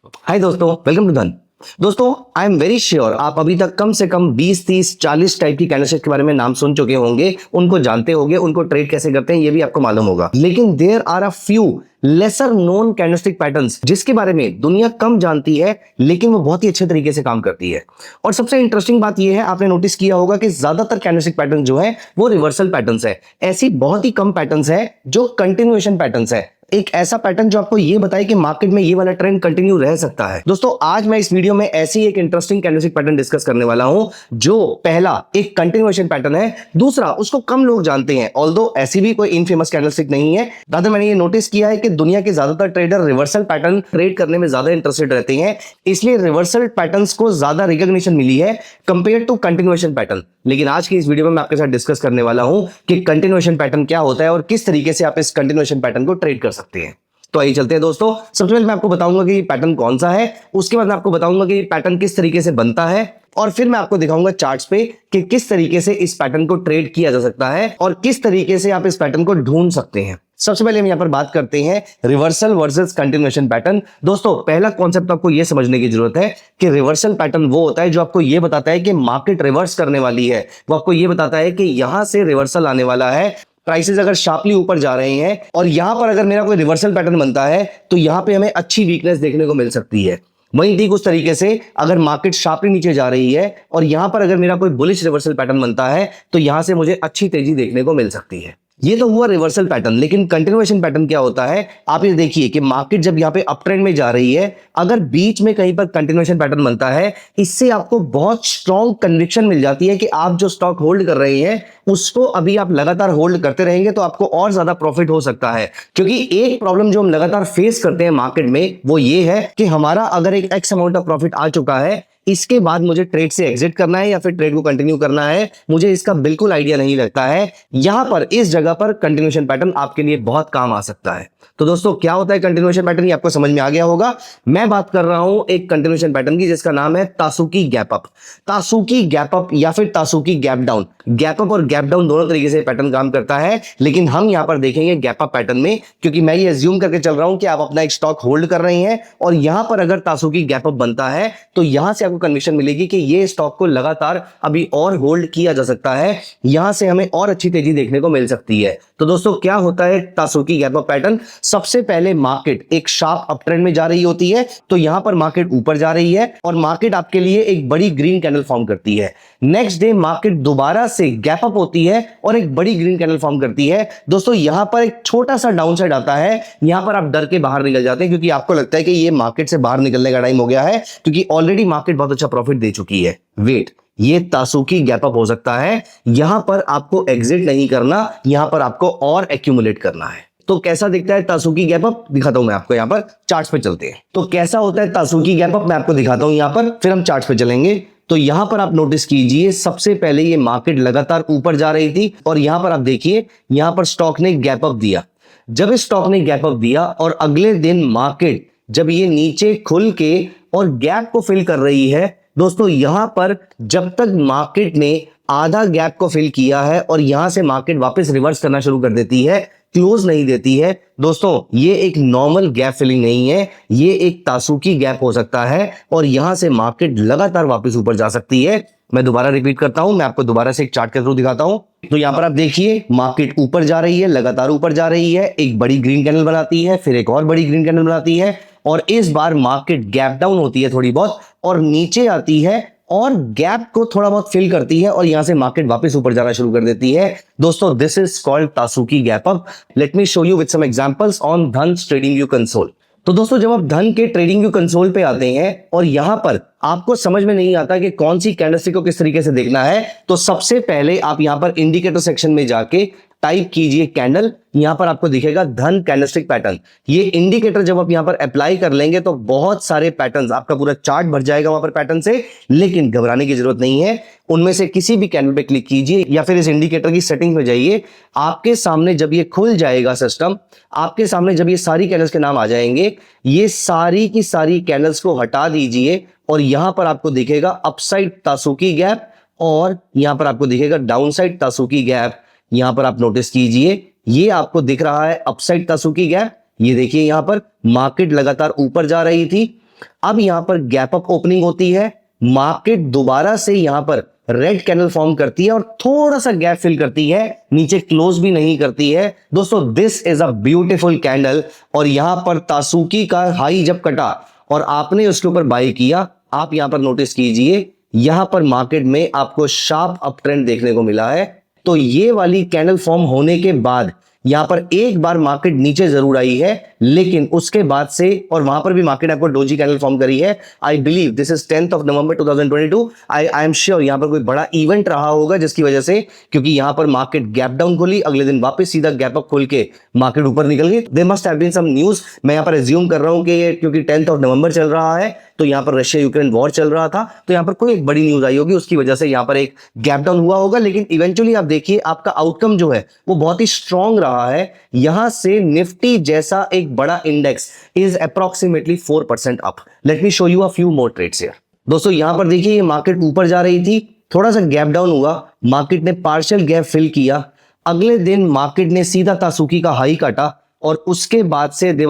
हाय दोस्तों, welcome to धन। दोस्तों, आई एम वेरी श्योर आप अभी तक कम से कम 20, 30, 40 टाइप की कैंडलस्टिक के बारे में नाम सुन चुके होंगे, उनको जानते होंगे, उनको ट्रेड कैसे करते हैं ये भी आपको मालूम होगा। लेकिन there are a few lesser known candlestick patterns जिसके बारे में दुनिया कम जानती है, लेकिन वो बहुत ही अच्छे तरीके से काम करती है। और सबसे इंटरेस्टिंग बात यह है, आपने नोटिस किया होगा कि ज्यादातर कैंडलस्टिक पैटर्न जो है वो रिवर्सल पैटर्न्स है। ऐसी बहुत ही कम पैटर्न्स है जो कंटिन्यूएशन पैटर्न्स है, एक ऐसा पैटर्न जो आपको ये बताए कि मार्केट में ये वाला ट्रेंड कंटिन्यू रह सकता है। दोस्तों, आज मैं इस वीडियो में ऐसी एक इंटरेस्टिंग कैंडलस्टिक पैटर्न डिस्कस करने वाला हूं जो पहला एक कंटिन्यूएशन पैटर्न है, दूसरा उसको कम लोग जानते हैं, ऑल्दो ऐसी भी कोई इनफेमस कैंडलस्टिक नहीं है। दादा मैंने ये नोटिस किया है कि दुनिया के ज्यादातर ट्रेडर रिवर्सल पैटर्न ट्रेड करने में ज्यादा इंटरेस्टेड रहते हैं, इसलिए रिवर्सल पैटर्न्स को ज्यादा रिकॉग्निशन मिली है कंपेयर टू कंटिन्यूएशन पैटर्न। लेकिन आज की इस वीडियो में मैं आपके साथ डिस्कस करने वाला हूं कि कंटिन्यूएशन पैटर्न क्या होता है और किस तरीके से आप इस कंटिन्यूएशन पैटर्न को ट्रेड कर सकते हैं। तो आइए चलते हैं दोस्तों। सबसे पहले मैं आपको बताऊंगा कि पैटर्न कौन सा है, उसके बाद मैं आपको बताऊंगा कि पैटर्न किस तरीके से बनता है, और फिर मैं आपको दिखाऊंगा चार्ट्स पे कि किस तरीके से इस पैटर्न को ट्रेड किया जा सकता है और किस तरीके से आप इस पैटर्न को ढूंढ सकते हैं। सबसे पहले हम यहां पर बात करते हैं रिवर्सल वर्सेस कंटिन्यूएशन पैटर्न। दोस्तों, पहला कॉन्सेप्ट आपको यह समझने की जरूरत है कि रिवर्सल पैटर्न वो होता है जो आपको यह बताता है कि मार्केट रिवर्स करने वाली है, वो आपको यह बताता है कि यहां से रिवर्सल आने वाला है, प्राइसेस अगर शार्पली ऊपर जा रहे हैं और यहां पर अगर मेरा कोई रिवर्सल पैटर्न बनता है तो यहां पे हमें अच्छी वीकनेस देखने को मिल सकती है। वहीं ठीक उस तरीके से अगर मार्केट शार्पली नीचे जा रही है और यहां पर अगर मेरा कोई बुलिश रिवर्सल पैटर्न बनता है तो यहां से मुझे अच्छी तेजी देखने को मिल सकती है। ये तो हुआ रिवर्सल पैटर्न, लेकिन कंटिन्यूएशन पैटर्न क्या होता है? आप ये देखिए कि मार्केट जब यहाँ पे अप ट्रेंड में जा रही है, अगर बीच में कहीं पर कंटिन्यूएशन पैटर्न बनता है, इससे आपको बहुत स्ट्रॉन्ग कन्विक्शन मिल जाती है कि आप जो स्टॉक होल्ड कर रहे हैं उसको अभी आप लगातार होल्ड करते रहेंगे तो आपको और ज्यादा प्रॉफिट हो सकता है। क्योंकि एक प्रॉब्लम जो हम लगातार फेस करते हैं मार्केट में वो ये है कि हमारा अगर एक एक्स अमाउंट ऑफ प्रॉफिट आ चुका है, इसके बाद मुझे ट्रेड से एग्जिट करना है या फिर ट्रेड को कंटिन्यू करना है, मुझे इसका बिल्कुल आइडिया नहीं लगता है। यहां पर इस जगह पर कंटिन्यूएशन पैटर्न आपके लिए बहुत काम आ सकता है। तो दोस्तों, क्या होता है कंटिन्यूएशन पैटर्न, ये आपको समझ में आ गया होगा। मैं बात कर रहा हूं एक कंटिन्यूएशन पैटर्न की जिसका नाम है तासुकी गैप अप। तासुकी गैप अप या फिर तासुकी गैप डाउन, गैप अप और गैप डाउन दोनों तरीके से पैटर्न काम करता है, लेकिन हम यहां पर देखेंगे गैप अप पैटर्न में, क्योंकि मैं ये अज्यूम करके चल रहा हूं कि आप अपना एक स्टॉक होल्ड कर रहे हैं और यहां पर अगर तासुकी गैप अप बनता है तो यहां से आपको कन्विक्शन मिलेगी कि ये स्टॉक को लगातार अभी और होल्ड किया जा सकता है, यहां से हमें और अच्छी तेजी देखने को मिल सकती है। तो दोस्तों, क्या होता है तासुकी गैप अप पैटर्न? सबसे पहले मार्केट एक शार्प अप ट्रेंड में जा रही होती है, तो यहां पर मार्केट ऊपर जा रही है और मार्केट आपके लिए एक बड़ी ग्रीन कैंडल फॉर्म करती है। नेक्स्ट डे मार्केट दोबारा से गैप अप होती है और एक बड़ी ग्रीन कैंडल फॉर्म करती है। दोस्तों, यहां पर एक छोटा सा डाउन साइड आता है, यहां पर आप डर के बाहर निकल जाते हैं क्योंकि आपको लगता है कि ये मार्केट से बाहर निकलने का टाइम हो गया है, क्योंकि ऑलरेडी मार्केट बहुत अच्छा प्रॉफिट दे चुकी है। वेट, ये तासुकी गैप अप हो सकता है, यहां पर आपको एग्जिट नहीं करना, यहां पर आपको और एक्यूमुलेट करना है। तो कैसा दिखता है तासुकी गैप अप, दिखाता हूं मैं आपको। यहां पर चार्ट्स पे चलते हैं। तो कैसा होता है तासुकी गैप अप, मैं आपको दिखाता हूं यहां पर, फिर हम चार्ट्स पे चलेंगे। तो यहां पर आप नोटिस कीजिए, सबसे पहले ये मार्केट लगातार ऊपर जा रही थी और यहां पर आप देखिए, यहां पर स्टॉक ने गैप अप दिया। जब इस स्टॉक ने गैप अप दिया और अगले दिन मार्केट जब ये नीचे खुल के और गैप को फिल कर रही है, दोस्तों यहां पर जब तक मार्केट ने आधा गैप को फिल किया है और यहां से मार्केट वापस रिवर्स करना शुरू कर देती है, क्लोज नहीं देती है, दोस्तों ये एक नॉर्मल गैप फिलिंग नहीं है, ये एक तासुकी गैप हो सकता है और यहां से मार्केट लगातार वापस ऊपर जा सकती है। मैं दोबारा रिपीट करता हूं, मैं आपको दोबारा से एक चार्ट के थ्रू दिखाता हूं। तो यहां पर आप देखिए, मार्केट ऊपर जा रही है, लगातार ऊपर जा रही है, एक बड़ी ग्रीन कैंडल बनाती है, फिर एक और बड़ी ग्रीन कैंडल बनाती है और इस बार मार्केट गैप डाउन होती है थोड़ी बहुत और नीचे आती है और गैप को थोड़ा बहुत फिल करती है और यहां से मार्केट वापस ऊपर जाना शुरू कर देती है। दोस्तों, this is called Tasuki gap up. Let me show you with some examples on धन्स ट्रेडिंग व्यू कंसोल। तो दोस्तों, जब आप धन के ट्रेडिंग व्यू कंसोल पे आते हैं और यहां पर आपको समझ में नहीं आता कि कौन सी कैंडलस्टिक को किस तरीके से देखना है, तो सबसे पहले आप यहां पर इंडिकेटर सेक्शन में जाके टाइप कीजिए कैंडल, यहां पर आपको दिखेगा धन कैंडलस्टिक पैटर्न। ये इंडिकेटर जब आप यहां पर अप्लाई कर लेंगे तो बहुत सारे पैटर्न्स, आपका पूरा चार्ट भर जाएगा वहां पर पैटर्न से, लेकिन घबराने की जरूरत नहीं है। उनमें से किसी भी कैंडल पे क्लिक कीजिए या फिर इस इंडिकेटर की सेटिंग में जाइए। आपके सामने जब ये खुल जाएगा सिस्टम, आपके सामने जब ये सारी कैंडल्स के नाम आ जाएंगे, ये सारी की सारी कैंडल्स को हटा दीजिए और यहां पर आपको दिखेगा अपसाइड तासुकी गैप और यहां पर आपको दिखेगा डाउनसाइड तासुकी गैप। यहां पर आप नोटिस कीजिए, ये आपको दिख रहा है अपसाइड तासुकी गैप। ये देखिए, यहां पर मार्केट लगातार ऊपर जा रही थी अब यहां पर गैप अप ओपनिंग होती है, मार्केट दोबारा से यहां पर रेड कैंडल फॉर्म करती है और थोड़ा सा गैप फिल करती है, नीचे क्लोज भी नहीं करती है। दोस्तों this is a beautiful candle. और यहां पर तासुकी का हाई जब कटा और आपने उसके ऊपर बाय किया, आप यहां पर नोटिस कीजिए, यहां पर मार्केट में आपको शार्प अप ट्रेंड देखने को मिला है। तो ये वाली कैंडल फॉर्म होने के बाद यहां पर एक बार मार्केट नीचे जरूर आई है, लेकिन उसके बाद से और वहां पर भी मार्केट आपको डोजी कैंडल फॉर्म करी है। I believe this is 10th of November 2022। I am sure यहां पर कोई बड़ा इवेंट रहा होगा जिसकी वजह से, क्योंकि यहां पर मार्केट गैप डाउन खोली, अगले दिन वापस सीधा गैप अप खोल के मार्केट ऊपर निकल गई। There must have been some news. मैं यहां पर एज्यूम कर रहा हूं कि ये क्योंकि 10th of November चल रहा है, तो यहां पर रशिया यूक्रेन वॉर चल रहा था, तो यहां पर कोई एक बड़ी न्यूज आई होगी, उसकी वजह से यहां पर एक गैप डाउन हुआ होगा। लेकिन इवेंचुअली आप देखिए आपका आउटकम जो है वो बहुत ही स्ट्रांग रहा है। यहां से निफ्टी जैसा एक बड़ा index is approximately 4% up. Let me show you a few more trades here. दोस्तों यहां पर देखिए ये मार्केट ऊपर जा रही थी, थोड़ा सा गैप डाउन हुआ, मार्केट ने पार्शियल गैप फिल किया, अगले दिन मार्केट ने सीधा तासुकी का हाई काटा और उसके बाद से there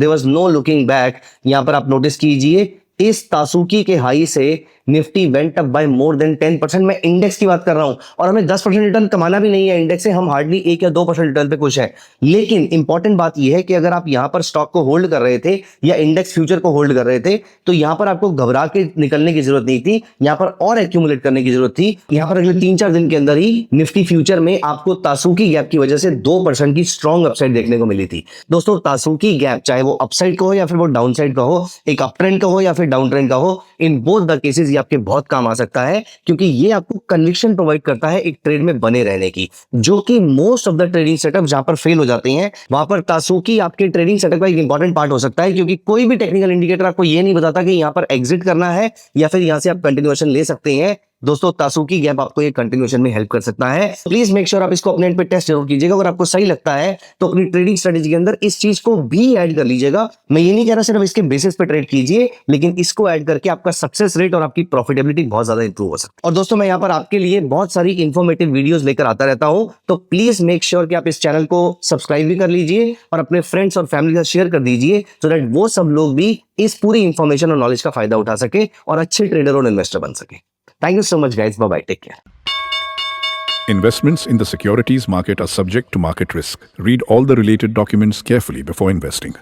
was no looking back. यहां पर आप नोटिस कीजिए इस तासुकी के हाई से Nifty went up by more than 10%। मैं इंडेक्स की बात कर रहा हूं और हमें 10% रिटर्न कमाना भी नहीं है, इंडेक्स से हम हार्डली 1 या 2% रिटर्न पे खुश है। लेकिन इंपॉर्टेंट बात यह है कि अगर आप यहां पर स्टॉक को होल्ड कर रहे थे या इंडेक्स फ्यूचर को होल्ड कर रहे थे, तो यहां पर आपको घबरा के निकलने की जरूरत नहीं थी, यहां पर और एक्यूमुलेट करने की जरूरत थी। यहां पर अगले 3-4 दिन के अंदर ही निफ्टी फ्यूचर में आपको तासुकी गैप की वजह से 2% की स्ट्रॉन्ग अपसाइड देखने को मिली थी। दोस्तों तासुकी गैप चाहे वो अपसाइड का हो या फिर वो डाउन साइड का हो, एक अप ट्रेंड का हो या फिर डाउन ट्रेंड का हो, इन बोथ द केसेस ये आपके बहुत काम आ सकता है, क्योंकि ये आपको कन्विक्शन प्रोवाइड करता है एक ट्रेड में बने रहने की, जो कि most of the trading setup जहां पर फेल हो जाते हैं, वहां पर तासुकी आपके ट्रेडिंग सेटअप का एक इंपॉर्टेंट पार्ट हो सकता है। क्योंकि कोई भी टेक्निकल इंडिकेटर आपको ये नहीं बताता कि यहां पर एग्जिट करना है या फिर यहां से आप कंटिन्यूएशन ले सकते हैं। दोस्तों तासुकी गैप आपको ये कंटिन्यूएशन में हेल्प कर सकता है। प्लीज मेक श्योर आप इसको अपने एंड पे टेस्ट जरूर कीजिएगा। अगर आपको सही लगता है तो अपनी ट्रेडिंग स्ट्रेटेजी के अंदर इस चीज को भी ऐड कर लीजिएगा। मैं ये नहीं कह रहा सिर्फ इसके बेसिस पे ट्रेड कीजिए, लेकिन इसको ऐड करके आपका सक्सेस रेट और आपकी प्रॉफिटेबिलिटी बहुत ज्यादा इंप्रूव हो सकती है। और दोस्तों मैं यहाँ पर आपके लिए बहुत सारी इंफॉर्मेटिव वीडियोस लेकर आता रहता हूं, तो प्लीज मेक श्योर कि आप इस चैनल को सब्सक्राइब भी कर लीजिए और अपने फ्रेंड्स और फैमिली के साथ शेयर कर दीजिए, सो दैट वो सब लोग भी इस पूरी इंफॉर्मेशन और नॉलेज का फायदा उठा सके और अच्छे ट्रेडर और इन्वेस्टर बन सके। Thank you so much, guys. Bye bye. Take care. Investments in the securities market are subject to market risk. Read all the related documents carefully before investing.